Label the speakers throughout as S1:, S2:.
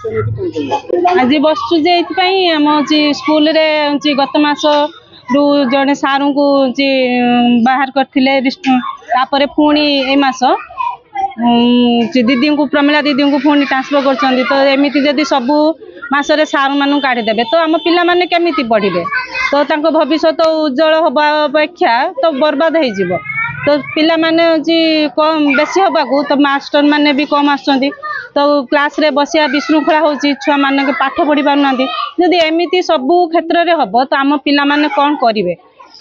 S1: आज बसु आम स्कूल रे गत मास रु जड़े सार को बाहर करते पुणी ए मास दीदी को प्रमिला दीदी को पुणी ट्रांसफर कर तो एमती जदि सबू मासरे सार मान काढ़ीदेवे तो आम पिला माने केमिति पढ़े तो भविष्य उज्जवल हवा अपेक्षा तो बर्बाद हो तो पिला माने कम बेसी हवाकू तो मास्टर माने भी कम आसुँच तो क्लास रे बसिया विशृंखला होची छुआ मान के पाठ पढ़ी पारना जदि एमती सबू क्षेत्र में हम तो आम पिला माने कौन करेंगे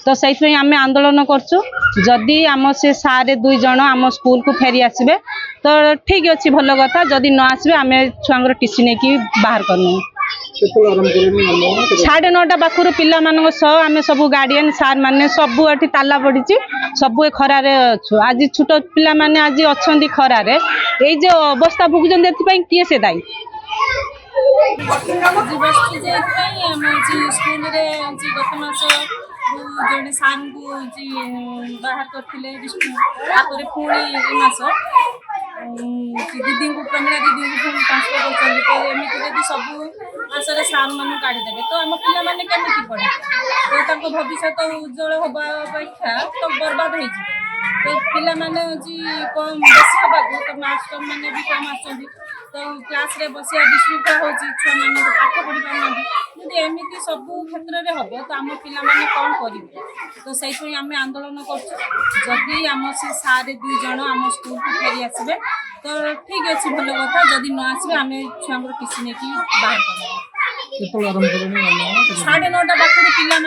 S1: तो से आम आंदोलन करछु जदि आम से सारे दुई जन आम स्कूल को फेरी आसबे तो ठीक अच्छे भल कथा जदि न आसबे आम छुआ टीसी नहीं बाहर करनु 9:30 पाखर पिला आम सब गार्डियन सार माने सबू एठी ताला पड़ी सबू खरारे अच्छु आज छोट पिला माने आज अच्छा खरारे ये जो अवस्था भुगुन किए से दायी स्कूल गत मास जड़े सार को बाहर करते पुणी मास दीदी को प्रमिला दीदी को ट्रांसफर कर तो एमती जब सबू मासरे सार मान काढ़ीदेवे तो आम पिला माने केमिति पढ़े तो भविष्य उज्जवल हवा अपेक्षा तो बर्बाद हो तो पिला माने कम बेसी हवाकू तो मास्टर माने भी कम आसुँच तो क्लास रे बसिया विशृंखला होची छुआ मान पाठ पढ़ी पारना जदि एमती सबू क्षेत्र में हम तो आम पिला माने कौन करेंगे तो से आम आंदोलन करदी आम से सारे दुई जन आम स्कूल को फेरी आसबे तो ठीक अच्छे भल कथा जदि न आसबे आम छुआ टीसी नहीं बाहर कर 9:30 पाखर पिला आम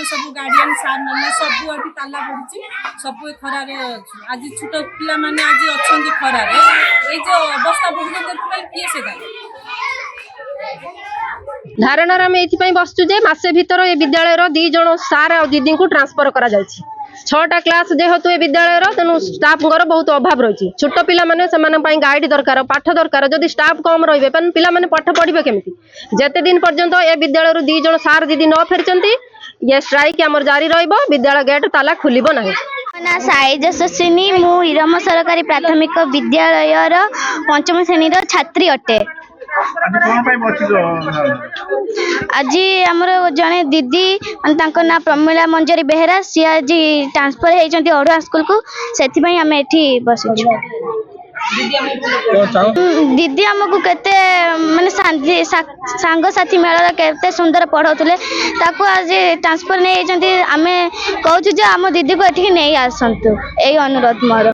S1: सब गार्डियन सार मैंने सबू एठी ताला पड़ी सबू खरारे अच्छु आज छोट पिला माने आज अच्छा खरारे ये जो अवस्था भुगुन किए से दायी
S2: धारणार आम ये बसचु जे मासे भीतर ए विद्यालय 2 जन सार और दीदी को ट्रांसफर करा जायछि 6टा क्लास जेहेतु ए विद्यालय तेणु स्टाफ बहुत अभाव रही छोट पिला माने गाइड दरकार पाठ दरकार जदि स्टाफ कम रे पिला माने पाठ पढ़े केमिति जेते दिन पर्यंत ए विद्यालय 2 जन सार दीदी न फेरचंती ये स्ट्राइक आमर जारी रहिबो विद्यालय गेट ताला खुलिबो नाही
S3: ना साई जससिनी मु इरम सरकारी प्राथमिक विद्यालय 5म श्रेणी छात्री अटे आज आमर जड़े दीदी ना प्रमिला मंजरी बेहेरा सी आज ट्रांसफर होती अड़ुआ स्कूल को से आम एठी बसु दीदी आमको केते माने सांग साथी मेल केते सुंदर पढ़ाउले ताको आज ट्रांसफर नहीं आम कहूँ जे आम दीदी को एठी नहीं आसतु यही अनुरोध मोर।